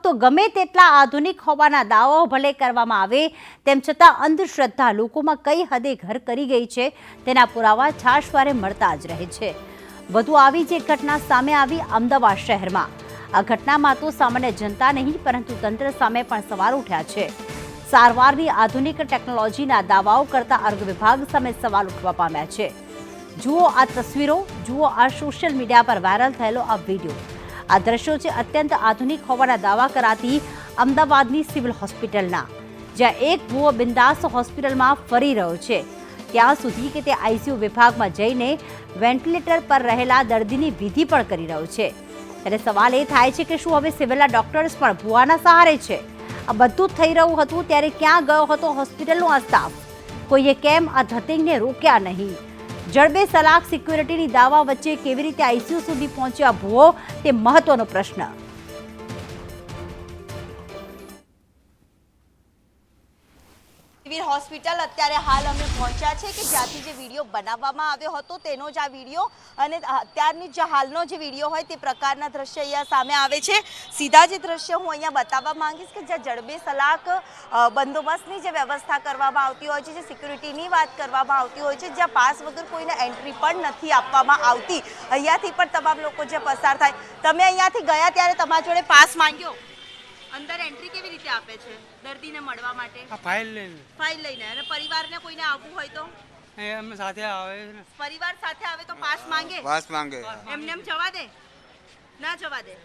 તો ગમે તેટલા આધુનિક હોવાના દાવાઓ ભલે કરવામાં આવે તેમ છતાં અંધશ્રદ્ધા લોકોમાં કઈ હદે ઘર કરી ગઈ છે તેના પુરાવા છાશવારે મળતા જ રહે છે। વધુ આવી જ એક ઘટના સામે આવી અમદાવાદ શહેરમાં। આ ઘટનામાં તો સામાન્ય જનતા નહીં પરંતુ તંત્ર સામે પણ સવાલ ઉઠ્યા છે। સારવારની આધુનિક ટેકનોલોજીના દાવાઓ કરતા આરોગ્ય વિભાગ સામે સવાલ ઉઠવા પામ્યા છે। જુઓ આ તસવીરો, જુઓ આ સોશિયલ મીડિયા પર વાયરલ થયેલો આ વિડીયો। આ દ્રશ્યો છે અત્યંત આધુનિક હોવાના દાવા કરાતી અમદાવાદની સિવિલ હોસ્પિટલના, જ્યાં એક ભૂવો બિંદાસ હોસ્પિટલમાં ફરી રહ્યો છે ત્યાં સુધી કે તે આઈસીયુ વિભાગમાં જઈને વેન્ટિલેટર પર રહેલા દર્દીની વિધિ પણ કરી રહ્યો છે। ત્યારે સવાલ એ થાય છે કે શું હવે સિવિલના ડોક્ટર્સ પણ ભૂવાના સહારે છે? આ બધું થઈ રહ્યું હતું ત્યારે ક્યાં ગયો હતો હોસ્પિટલનો આ સ્ટાફ? કોઈએ કેમ આ ધતિંગને રોક્યા નહીં? જડબે સલાક સિક્યુરિટીની દાવા વચ્ચે કેવી રીતે આઈસીયુ સુધી પહોંચ્યા ભૂવો, તે મહત્વનો પ્રશ્ન। સિવિલ હોસ્પિટલ અત્યારે હાલ અમે પહોંચ્યા છે કે જ્યાંથી જે વિડીયો બનાવવામાં આવ્યો હતો તેનો જ આ વિડીયો અને અત્યારની જે હાલનો જે વિડીયો હોય તે પ્રકારના દ્રશ્ય અહીંયા સામે આવે છે। સીધા જે દ્રશ્ય હું અહીંયા બતાવવા માંગીશ કે જ્યાં જડબે સલાક બંદોબસ્તની જે વ્યવસ્થા કરવામાં આવતી હોય છે, જે સિક્યુરિટીની વાત કરવામાં આવતી હોય છે, જ્યાં પાસ વગર કોઈને એન્ટ્રી પણ નથી આપવામાં આવતી, અહીંયાથી પણ તમામ લોકો જે પસાર થાય। તમે અહીંયાથી ગયા ત્યારે તમારા જોડે પાસ માંગ્યો? અંદર એન્ટ્રી કેવી રીતે આપે છે દર્દીને મળવા માટે? ફાઇલ લઈને અને પરિવારને કોઈને આવવું હોય તો એમ સાથે આવે ને, પરિવાર સાથે આવે તો પાસ માંગે? એમને એમ જવા દે? ના જવા દે?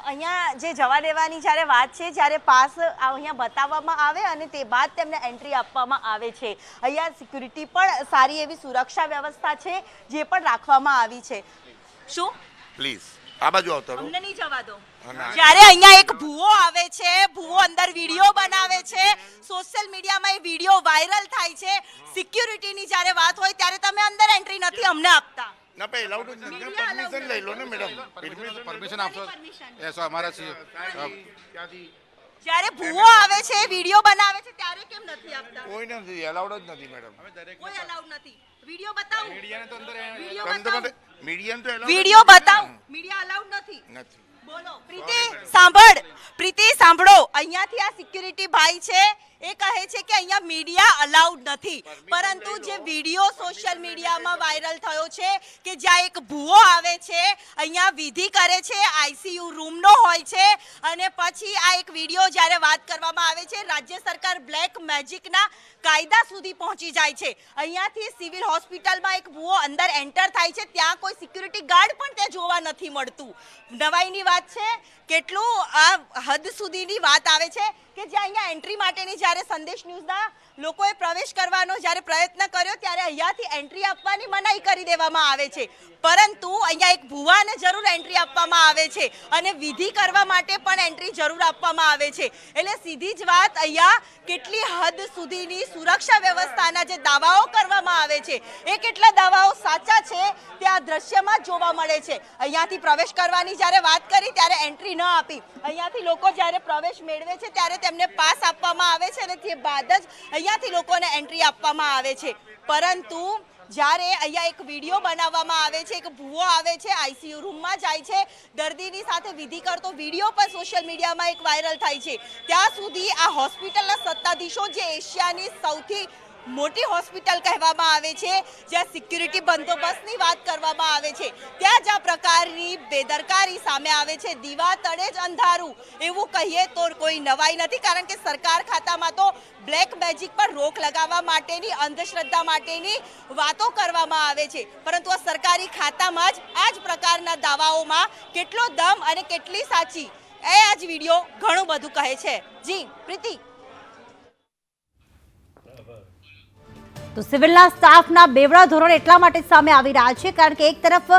અહીંયા જે જવા દેવાની જ્યારે વાત છે, જ્યારે પાસ અહીંયા બતાવવામાં આવે અને તે બાદ તેમને એન્ટ્રી આપવામાં આવે છે। અહીંયા સિક્યુરિટી પણ સારી એવી સુરક્ષા વ્યવસ્થા છે જે પણ રાખવામાં આવી છે। શું પ્લીઝ આ બાજુ આવતો રહો, અમને નહીં જવા દો? જ્યારે અહીંયા એક ભૂવો આવે છે, ભૂવો અંદર વિડીયો બનાવે છે, સોશિયલ મીડિયામાં એ વિડીયો વાયરલ થાય છે, સિક્યુરિટીની જ્યારે વાત હોય ત્યારે તમે અંદર એન્ટ્રી નથી અમને આપતા? ના ભાઈ અલાઉડ જ નથી, પરમિશન લઈ લો ને મેડમ, પરમિશન આપશો? એસો અમારા જ્યારે ભૂવો આવે છે, વિડીયો બનાવે છે ત્યારે કેમ નથી આપતા? કોઈ નથી, અલાઉડ જ નથી મેડમ, કોઈ અલાઉડ નથી। વિડીયો બતાવો, મીડિયાને તો અંદર મીડિયમ તો વિડીયો બતાવો, મીડિયા અલાઉડ નથી? બોલો પ્રીતિ, સાંભળ પ્રીતિ, સાંભળો, અહીંયાથી આ સિક્યુરિટી ભાઈ છે એ કહે છે કે અહીંયા મીડિયા અલાઉડ નથી, પરંતુ જે વિડીયો સોશિયલ મીડિયામાં વાયરલ થયો છે કે જ્યાં એક ભૂવો આવે છે, અહીંયા વિધિ કરે છે, આઈસીયુ રૂમનો હોય છે અને પછી આ એક વિડીયો જ્યારે વાત કરવામાં આવે છે, રાજ્ય સરકાર બ્લેક મેજિકના કાયદા સુધી પહોંચી જાય છે। અહીંયાથી સિવિલ હોસ્પિટલમાં એક ભૂવો અંદર એન્ટર થાય છે, ત્યાં કોઈ સિક્યુરિટી ગાર્ડ પણ ત્યાં જોવા નથી મળતું। નવાઈની વાત છે, કેટલું આ હદ સુધીની વાત આવે છે કે જ્યાં અહીંયા એન્ટ્રી માટેની જ્યારે સંદેશ ન્યૂઝના લોકોએ પ્રવેશ કરવાનો જ્યારે પ્રયત્ન કર્યો ત્યારે અહીંયાથી એન્ટ્રી આપવાની મનાઈ કરી દેવામાં આવે છે, પરંતુ અહીંયા એક ભૂવાને જરૂર એન્ટ્રી આપવામાં આવે છે અને વિધિ કરવા માટે પણ એન્ટ્રી જરૂર આપવામાં આવે છે। એટલે સીધી જ વાત, અહીંયા કેટલી હદ સુધીની સુરક્ષા વ્યવસ્થાના જે દાવાઓ કરવામાં આવે છે એ કેટલા દાવાઓ સાચા છે તે આ દ્રશ્યમાં જોવા મળે છે। અહીંયાથી પ્રવેશ કરવાની જ્યારે વાત કરી ત્યારે એન્ટ્રી ન આપી, અહીંયાથી લોકો જ્યારે પ્રવેશ મેળવે છે ત્યારે તેમને પાસ આપવામાં આવે છે અને તે બાદ જ અહીંયાથી લોકોને એન્ટ્રી આપવામાં આવે છે, પરંતુ જ્યારે અહીંયા એક વિડીયો બનાવવામાં આવે છે, એક ભૂવો આવે છે, આઈસીયુ રૂમમાં જાય છે, દર્દીની સાથે વિધિ કરતો વિડીયો પણ સોશિયલ મીડિયામાં એક વાયરલ થાય છે, ત્યાં સુધી આ હોસ્પિટલના સત્તાધીશો, જે એશિયાની સૌથી મોટી હોસ્પિટલ કહેવામાં આવે છે, જ્યાં સિક્યુરિટી બંદોબસ્તની વાત કરવામાં આવે છે, ત્યાં જ આ પ્રકારની બેદરકારી સામે આવે છે। દીવા તળે જ અંધારું એવું કહીએ તો કોઈ નવાઈ નથી, કારણ કે સરકાર ખાતામાં તો બ્લેક મેજિક પર રોક લગાવવા માટેની, અંધશ્રદ્ધા માટેની વાતો કરવામાં આવે છે, પરંતુ આ સરકારી ખાતામાં જ આ જ પ્રકારના દાવાઓમાં કેટલો દમ અને કેટલી સાચી એ આ જ વિડીયો ઘણું બધું કહે છે। જી પ્રીતિ। તો સિવિલના સ્ટાફના બેવડા ધોરણ એટલા માટે સામે આવી રહ્યા છે કારણ કે એક તરફ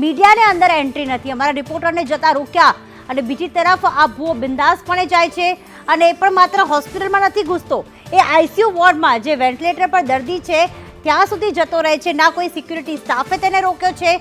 મીડિયાને અંદર એન્ટ્રી નથી, અમારા રિપોર્ટરને જતા રોક્યા, અને બીજી તરફ આ ભૂવો બિંદાસપણે જાય છે અને એ પણ માત્ર હોસ્પિટલમાં નથી ઘૂસતો, એ આઈસીયુ વોર્ડમાં જે વેન્ટિલેટર પર દર્દી છે ત્યાં સુધી જતો રહે છે। ના કોઈ સિક્યુરિટી સ્ટાફે તેને રોક્યો છે,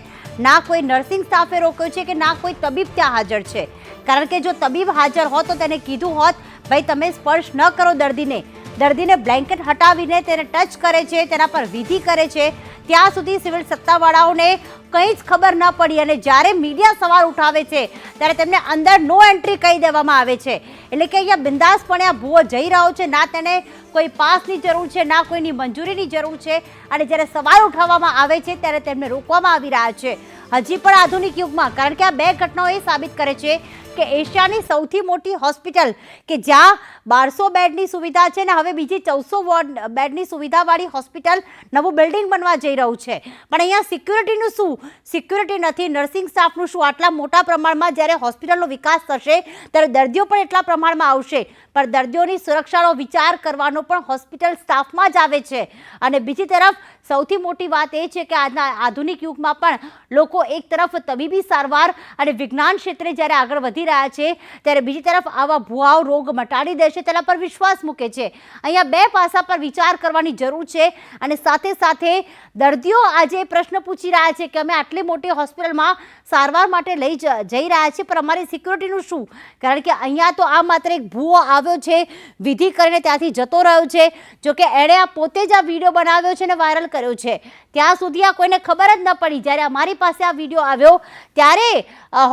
ના કોઈ નર્સિંગ સ્ટાફે રોક્યો છે કે ના કોઈ તબીબ ત્યાં હાજર છે, કારણ કે જો તબીબ હાજર હોત તો તેને કીધું હોત, ભાઈ તમે સ્પર્શ ન કરો દર્દીને બ્લેન્કેટ હટાવીને તેને ટચ કરે છે, તેના પર વિધિ કરે છે, ત્યાં સુધી સિવિલ સત્તાવાળાઓને કંઈ જ ખબર ન પડી અને જ્યારે મીડિયા સવાલ ઉઠાવે છે ત્યારે તેમને અંદર નો એન્ટ્રી કહી દેવામાં આવે છે. એટલે કે અહીંયા બિંદાસપણે આ ભૂવો જઈ રહ્યો છે, ના તેને કોઈ પાસની જરૂર છે, ના કોઈની મંજૂરીની જરૂર છે, અને જ્યારે સવાલ ઉઠાવવામાં આવે છે ત્યારે તેમને રોકવામાં આવી રહ્યા છે. હજી પણ આધુનિક યુગમાં, કારણ કે આ બે ઘટનાઓ એ સાબિત કરે છે કે એશિયાની સૌથી મોટી હોસ્પિટલ કે જ્યાં 1200 બેડની સુવિધા છે ને હવે બીજી 1400 બેડની સુવિધાવાળી હોસ્પિટલ નવું બિલ્ડિંગ બનવા જઈ રહ્યું છે, પણ અહીંયા સિક્યુરિટીનું શું? સિક્યુરિટી નથી, નર્સિંગ સ્ટાફનું શું? આટલા મોટા પ્રમાણમાં જ્યારે હોસ્પિટલનો વિકાસ થશે ત્યારે દર્દીઓ પણ એટલા પ્રમાણમાં આવશે, પણ દર્દીઓની સુરક્ષાનો વિચાર કરવાનો પણ હોસ્પિટલ સ્ટાફમાં જ આવે છે. અને બીજી તરફ સૌથી મોટી વાત એ છે કે આજના આધુનિક યુગમાં પણ લોકો એક તરફ તબીબી સારવાર અને વિજ્ઞાન ક્ષેત્રે જ્યારે આગળ વધી રહ્યા છે ત્યારે બીજી તરફ આવા ભુવાઓ રોગ મટાડી દેશે તેના પર વિશ્વાસ મૂકે છે. અહીંયા બે પાસા પર વિચાર કરવાની જરૂર છે અને સાથે સાથે દર્દીઓ આજે પ્રશ્ન પૂછી રહ્યા છે કે અમે આટલી મોટી હોસ્પિટલમાં સારવાર માટે જઈ રહ્યા છીએ, પણ અમારી સિક્યુરિટીનું શું? કારણ કે અહીંયા તો આ માત્ર એક ભૂવો આવ્યો છે, વિધિ કરીને ત્યાંથી જતો રહ્યો છે. જોકે એણે આ પોતે જ આ વિડીયો બનાવ્યો છે અને વાયરલ કર્યો છે. ત્યાં સુધી આ કોઈને ખબર જ ન પડી. જ્યારે અમારી પાસે આ વિડીયો આવ્યો ત્યારે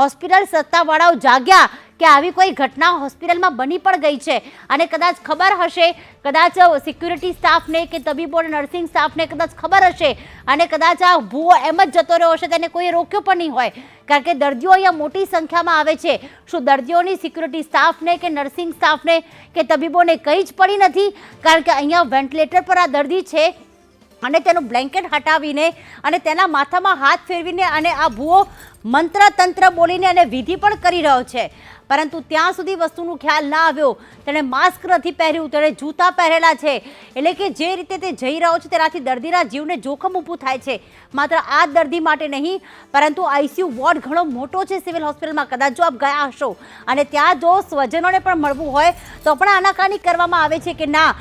હોસ્પિટલ સત્તાવાળાઓ જાગ્યા કે આવી કોઈ ઘટના હોસ્પિટલમાં બની પણ ગઈ છે અને કદાચ ખબર હશે, કદાચ સિક્યુરિટી સ્ટાફને કે તબીબો અને નર્સિંગ સ્ટાફને કદાચ ખબર હશે અને કદાચ આ ભૂવો એમ જ જતો રહ્યો હશે, તેને કોઈ રોક્યો પણ નહીં હોય. કારણ કે દર્દીઓ અહીંયા મોટી સંખ્યામાં આવે છે. શું દર્દીઓની સિક્યુરિટી સ્ટાફને કે નર્સિંગ સ્ટાફને કે તબીબોને કંઈ જ પડી નથી? કારણ કે અહીંયા વેન્ટિલેટર પર આ દર્દી છે અને તેનું બ્લેન્કેટ હટાવીને અને તેના માથામાં હાથ ફેરવીને અને આ ભૂવો મંત્ર તંત્ર બોલીને અને વિધિ પણ કરી રહ્યો છે, પરંતુ ત્યાં સુધી વસ્તુનો ખ્યાલ ના આવ્યો. તેણે માસ્ક નથી પહેર્યું, તેણે જૂતા પહેરેલા છે. એટલે કે જે રીતે તે જઈ રહ્યો છે તેનાથી દર્દીના જીવને જોખમ ઊભું થાય છે. માત્ર આ દર્દી માટે નહીં, પરંતુ આઈસીયુ વોર્ડ ઘણો મોટો છે સિવિલ હોસ્પિટલમાં. કદાચ જો આપ ગયા હશો અને ત્યાં જો સ્વજનોને પણ મળવું હોય તો પણ આનાકાની કરવામાં આવે છે કે ના,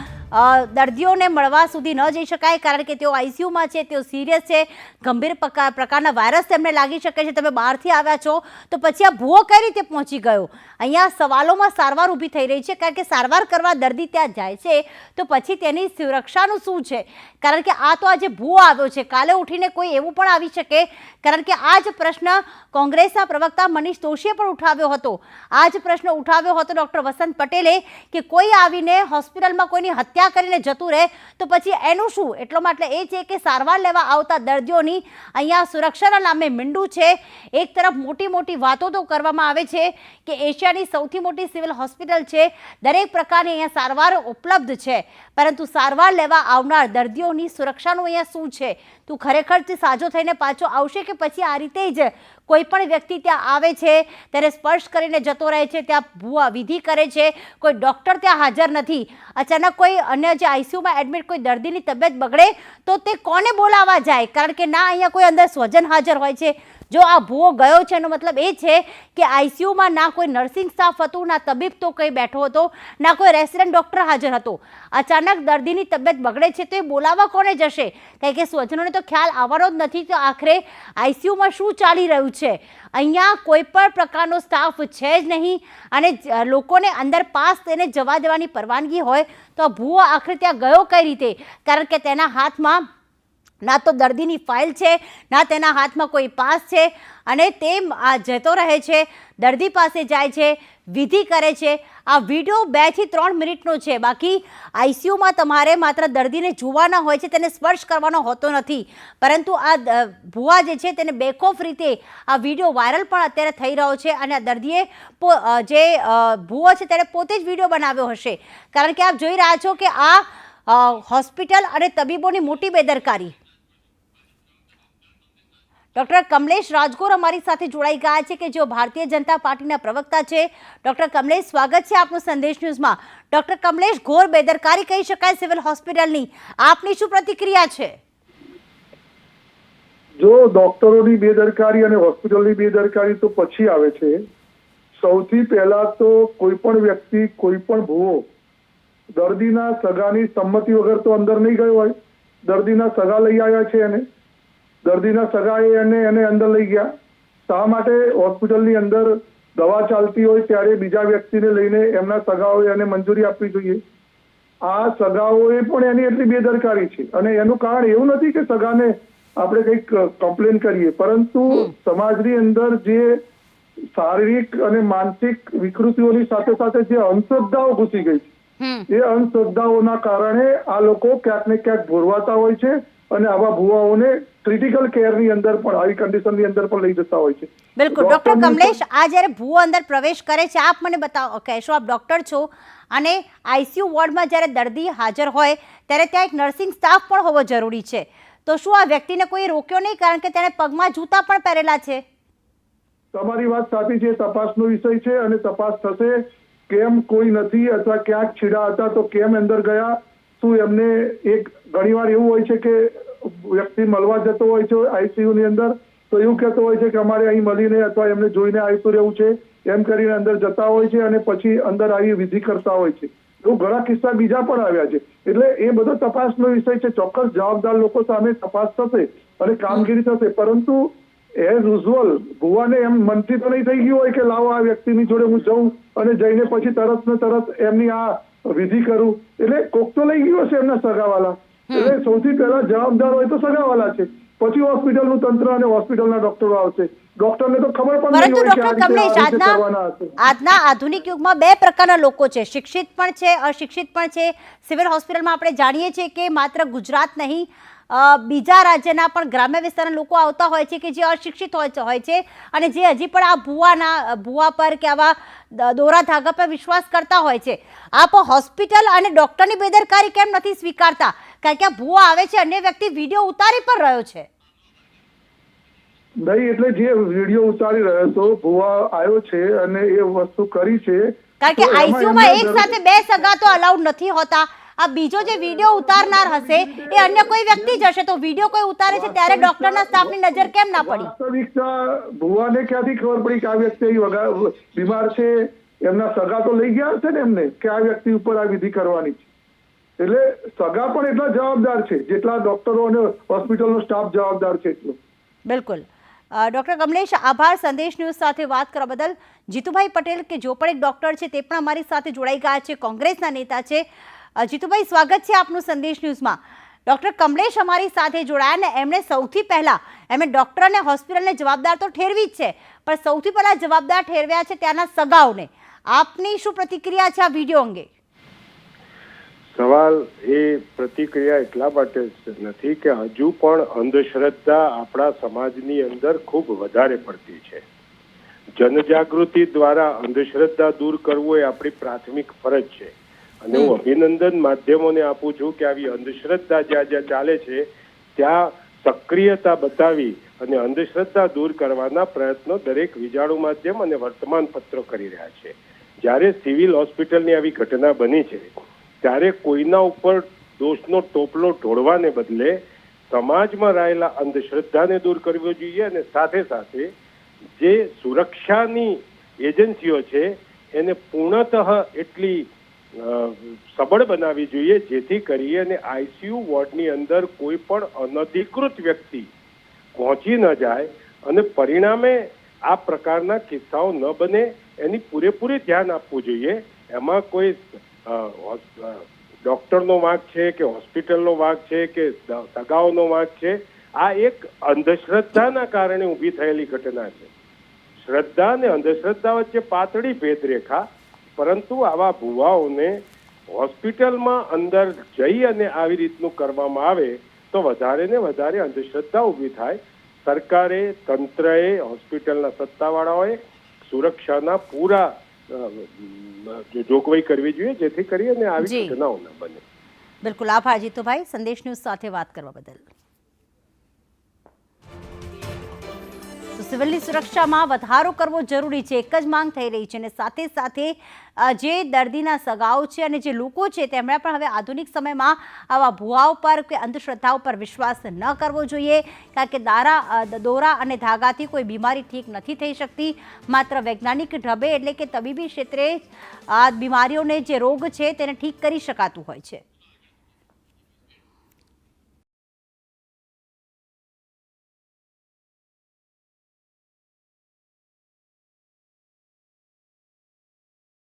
દર્દીઓને મળવા સુધી ન જઈ શકાય કારણ કે તેઓ આઈસીયુમાં છે, તેઓ સિરિયસ છે, ગંભીર પ્રકારના વાયરસ તેમને લાગી શકે છે. તમે બહારથી આવ્યા છો તો પછી આ ભૂવો કઈ રીતે પહોંચી ગયો? અહીંયા સવાલોમાં સારવાર ઊભી થઈ રહી છે, કારણ કે સારવાર કરવા દર્દી ત્યાં જાય છે તો પછી તેની સુરક્ષાનું શું છે? કારણ કે આ તો આજે ભૂવો આવ્યો છે, કાલે ઉઠીને કોઈ એવું પણ આવી શકે. કારણ કે આ જ પ્રશ્ન કોંગ્રેસના પ્રવક્તા મનીષ દોશીએ પણ ઉઠાવ્યો હતો. આ જ પ્રશ્ન ઉઠાવ્યો હતો ડૉક્ટર વસંત પટેલે કે કોઈ આવીને હોસ્પિટલમાં કોઈની હત્યા કરીને જતું રહે તો પછી એનું શું? એટલો માટે એ છે કે સારવાર લેવા આવતા દર્દીઓની અહીંયા સુરક્ષાના નામે મીંડું છે. એક તરફ મોટી મોટી વાતો તો કરવામાં આવે છે કે એશિયાની સૌથી મોટી સિવિલ હોસ્પિટલ છે, દરેક પ્રકારની અહીંયા સારવાર ઉપલબ્ધ છે, પરંતુ સારવાર લેવા આવનાર દર્દીઓની સુરક્ષાનું અહીંયા શું છે? તું ખરેખર તે સાજો થઈને પાછો આવશે કે પછી આ રીતે જ કોઈ પણ વ્યક્તિ ત્યાં આવે છે ત્યારે સ્પર્શ કરીને જતો રહે છે, ત્યાં ભૂવા વિધિ કરે છે, કોઈ ડૉક્ટર ત્યાં હાજર નથી, અચાનક કોઈ અન્ય જે આઈસીયુમાં એડમિટ કોઈ દર્દીની તબિયત બગડે તો તે કોને બોલાવવા જાય? કારણ કે ના અહીંયા કોઈ અંદર સ્વજન હાજર હોય છે. જો આ ભૂવો ગયો છે એનો મતલબ એ છે કે આઈસીયુમાં ના કોઈ નર્સિંગ સ્ટાફ હતું, ના તબીબ તો કંઈ બેઠો હતો, ના કોઈ રેસિડેન્ટ ડૉક્ટર હાજર હતો. અચાનક દર્દીની તબિયત બગડે છે તો એ બોલાવવા કોને જશે? કારણ કે સ્વજનોને તો ખ્યાલ આવવાનો જ નથી તો આખરે આઈસીયુમાં શું ચાલી રહ્યું છે. અહીંયા કોઈ પણ પ્રકારનો સ્ટાફ છે જ નહીં અને લોકોને અંદર પાસ તેને જવા દેવાની પરવાનગી હોય તો આ ભૂવો આખરે ત્યાં ગયો કઈ રીતે? કારણ કે તેના હાથમાં ના તો દર્દીની ફાઇલ છે, ના તેના હાથમાં કોઈ પાસ છે અને તે જતો રહે છે, દર્દી પાસે જાય છે, વિધિ કરે છે. આ વિડીયો 2 થી 3 મિનિટનો છે. બાકી આઈસીયુમાં તમારે માત્ર દર્દીને જોવાના હોય છે, તેને સ્પર્શ કરવાનો હોતો નથી. પરંતુ આ ભૂવા જે છે તેને બેખોફ રીતે આ વિડીયો વાયરલ પણ અત્યારે થઈ રહ્યો છે અને આ દર્દીએ જે ભૂવો છે તેને પોતે જ વિડીયો બનાવ્યો હશે. કારણ કે આપ જોઈ રહ્યા છો કે આ હોસ્પિટલ અને તબીબોની મોટી બેદરકારી. ડૉક્ટર કમલેશ રાજગોર અમારી સાથે જોડાઈ ગયા છે કે જેઓ ભારતીય જનતા પાર્ટીના પ્રવક્તા છે. ડૉક્ટર કમલેશ, સ્વાગત છે આપનું સંદેશ ન્યૂઝમાં. ડૉક્ટર કમલેશ, ઘોર બેદરકારી કહી શકાય સિવિલ હોસ્પિટલની, આપની શું પ્રતિક્રિયા છે? જો ડોક્ટરોની બેદરકારી અને હોસ્પિટલની બેદરકારી તો પછી આવે છે. સૌથી પહેલા તો કોઈ પણ વ્યક્તિ, કોઈ પણ ભૂવો દર્દીના સગાની સંમતિ વગર તો અંદર નહીં ગયો હોય. દર્દીના સગા લઈ આવ્યા છે એને, દર્દીના સગાએ એને અંદર લઈ ગયા. શા માટે હોસ્પિટલની અંદર દવા ચાલતી હોય ત્યારે બીજા વ્યક્તિને લઈને એમના સગાઓએ એને મંજૂરી આપવી જોઈએ? આ સગાઓએ પણ એની એટલી બેદરકારી છે અને એનું કારણ એવું નથી કે સગાને આપણે કંઈક કમ્પ્લેન કરીએ, પરંતુ સમાજની અંદર જે શારીરિક અને માનસિક વિકૃતિઓની સાથે સાથે જે અંધશ્રદ્ધાઓ ઘૂસી ગઈ છે, એ અંધશ્રદ્ધાઓના કારણે આ લોકો ક્યાંક ને ક્યાંક ભોરવાતા હોય છે અને આવા ભુવાઓને ક્રિટિકલ કેરની અંદર પણ, આવી કન્ડિશનની અંદર પણ લઈ જતા હોય છે. બિલકુલ. ડોક્ટર કમલેશ, આ જ્યારે ભૂવો અંદર પ્રવેશ કરે છે, આપ મને કહેશો, આપ ડોક્ટર છો અને આઈસીયુ વોર્ડમાં જ્યારે દર્દી હાજર હોય ત્યારે ત્યાં એક નર્સિંગ સ્ટાફ પણ હોવો જરૂરી છે, તો શું આ વ્યક્તિને કોઈ રોક્યો નહીં, કારણ કે તેણે પગમાં જૂતા પણ પહેરેલા છે? તમારી વાત સાચી છે, તપાસનો વિષય છે અને તપાસ થશે. કેમ કોઈ નથી અથવા ક્યાંક છીડા હતા તો કેમ અંદર ગયા? શું એમને એક ઘણીવાર એવું હોય છે કે વ્યક્તિ મળવા જતો હોય છે આઈસીયુ ની અંદર, તો એવું કહેતો હોય છે કે અમારે અહીં મળીને અથવા એમને જોઈને આવતું રહેવું છે, એમ કરીને અંદર જતા હોય છે અને પછી અંદર આવી વિધિ કરતા હોય છે. એવું ઘણા કિસ્સા બીજા પણ આવ્યા છે. એટલે એ બધો તપાસનો વિષય છે. ચોક્કસ જવાબદાર લોકો સામે તપાસ થશે અને કામગીરી થશે, પરંતુ એઝ યુઝ્યુઅલ ભુવાને એમ મનથી તો નહીં થઈ ગયું હોય કે લાવો આ વ્યક્તિની જોડે હું જઉં અને જઈને પછી તરત ને તરત એમની આ વિધિ કરું. એટલે કોક તો લઈ ગયો હશે એમના સગાવાલા. એટલે સૌથી પહેલા જવાબદાર હોય તો સગાવાલા છે, પછી હોસ્પિટલનું તંત્ર અને હોસ્પિટલના ડોક્ટરો આવશે. ડોક્ટરને તો ખબર પણ નહીં હોય કે આ રીતે કરવાના હશે. આજના આધુનિક યુગમાં બે પ્રકારના લોકો છે, શિક્ષિત પણ છે, અશિક્ષિત પણ છે. સિવિલ હોસ્પિટલમાં આપણે જાણીએ છીએ કે માત્ર ગુજરાત નહીં, બીજા રાજ્યના પણ ગ્રામ્ય વિસ્તારના લોકો આવતા હોય છે કે જે અશિક્ષિત હોય છે અને જે હજી પણ આ ભુવા પર કે આવા દોરા ધાગા પર વિશ્વાસ કરતા હોય છે. આપ હોસ્પિટલ અને ડોક્ટરની બેદરકારી કેમ નથી સ્વીકારતા? કારણ કે આ ભુવા આવે છે, અન્ય વ્યક્તિ વિડીયો ઉતારી પણ રહ્યો છે. નહીં, એટલે જે વિડીયો ઉતારી રહ્યો હતો, ભુવા આવ્યો છે અને એ વસ્તુ કરી છે. કારણ કે આઈસીયુમાં એક સાથે બે સગા તો અલાઉડ નથી હોતા. આ બીજો જે વિડીયો ઉતારનાર હશે એ અન્ય કોઈ વ્યક્તિ જ હશે, તો વિડીયો કોઈ ઉતારે છે ત્યારે ડોક્ટરના સ્ટાફની નજર કેમ ના પડી? વાસ્તવિકતા ભુવાને ક્યાંથી ખબર પડી કે આ વ્યક્તિ બીમાર છે? એમના સગા તો લઈ ગયા હશે ને એમને કે આ વ્યક્તિ ઉપર આ વિધિ કરવાની છે. એટલે સગા પણ એટલા જવાબદાર છે જેટલા ડોક્ટરો અને હોસ્પિટલનો સ્ટાફ જવાબદાર છે એટલો. બિલકુલ. ડોક્ટર કમલેશ, આભાર સંદેશ ન્યૂઝ સાથે વાત કરવા બદલ. જીતુભાઈ પટેલ કે જો પણ એક ડોક્ટર છે તે પણ અમારી સાથે જોડાઈ ગયા છે, કોંગ્રેસના નેતા છે. જીતુભાઈ, સ્વાગત છે આપનું સંદેશ ન્યૂઝમાં. ડોક્ટર કમલેશ અમારી સાથે જોડાયા ને એમણે સૌથી પહેલા ડોક્ટર અને હોસ્પિટલને જવાબદાર તો ઠેરવી જ છે, પણ સૌથી પહેલા જવાબદાર ઠેરવ્યા છે ત્યાંના સગાઓને. આપની શું પ્રતિક્રિયા છે આ વિડીયો અંગે? સવાલ એ પ્રતિક્રિયા એટલા માટે નથી કે હજુ પણ અંધશ્રદ્ધા આપણા સમાજની અંદર ખૂબ વધારે પડતી છે. જનજાગૃતિ દ્વારા અંધશ્રદ્ધા દૂર કરવું એ આપણી પ્રાથમિક ફરજ છે અને હું અભિનંદન માધ્યમોને આપું છું કે આવી અંધશ્રદ્ધા જ્યાં જ્યાં ચાલે છે ત્યાં સક્રિયતા બતાવી અને અંધશ્રદ્ધા દૂર કરવાના પ્રયત્નો દરેક વિજાણુ માધ્યમ અને વર્તમાન પત્રો કરી રહ્યા છે. જ્યારે સિવિલ હોસ્પિટલની આવી ઘટના બની છે ત્યારે કોઈના ઉપર દોષનો ટોપલો ઢોળવાને બદલે સમાજમાં રહેલા અંધશ્રદ્ધાને દૂર કરવી જોઈએ અને સાથે સાથે જે સુરક્ષાની એજન્સીઓ છે એને પૂર્ણતઃ એટલી સબળ બનાવવી જોઈએ જેથી કરી અને આઈસીયુ વોર્ડની અંદર કોઈ પણ અનધિકૃત વ્યક્તિ પહોંચી ન જાય અને પરિણામે આ પ્રકારના કિસ્સાઓ ન બને એની પૂરેપૂરી ધ્યાન આપવું જોઈએ. એમાં કોઈ ડોક્ટરનો વાંક છે કે હોસ્પિટલનો વાંક છે કે સગાઓનો વાંક છે. આ એક અંધશ્રદ્ધાના કારણે ઊભી થયેલી ઘટના છે. શ્રદ્ધા અને અંધશ્રદ્ધા વચ્ચે પાતળી ભેદરેખા, પરંતુ આવા ભુવાઓને હોસ્પિટલમાં અંદર જઈ અને આવી રીતનું કરવામાં આવે તો વધારે ને વધારે અંધશ્રદ્ધા ઊભી થાય. સરકારે, તંત્રએ, હોસ્પિટલના સત્તાવાળાઓએ સુરક્ષાના પૂરા જોગવાઈ કરવી જોઈએ જેથી કરી અને આવી ઘટનાઓ ન બને. બિલકુલ. આભાર જીતુભાઈ સંદેશ ન્યૂઝ સાથે વાત કરવા બદલ. સિવિલની સુરક્ષામાં વધારો કરવો જરૂરી છે, એક જ માંગ થઈ રહી છે અને સાથે સાથે જે દર્દીના સગાઓ છે અને જે લોકો છે તેમણે પણ હવે આધુનિક સમયમાં આવા ભુવાઓ પર કે અંધશ્રદ્ધાઓ પર વિશ્વાસ ન કરવો જોઈએ, કારણ કે દોરા અને ધાગાથી કોઈ બીમારી ઠીક નથી થઈ શકતી. માત્ર વૈજ્ઞાનિક ઢબે એટલે કે તબીબી ક્ષેત્રે આ બીમારીઓને જે રોગ છે તેને ઠીક કરી શકાતું હોય છે.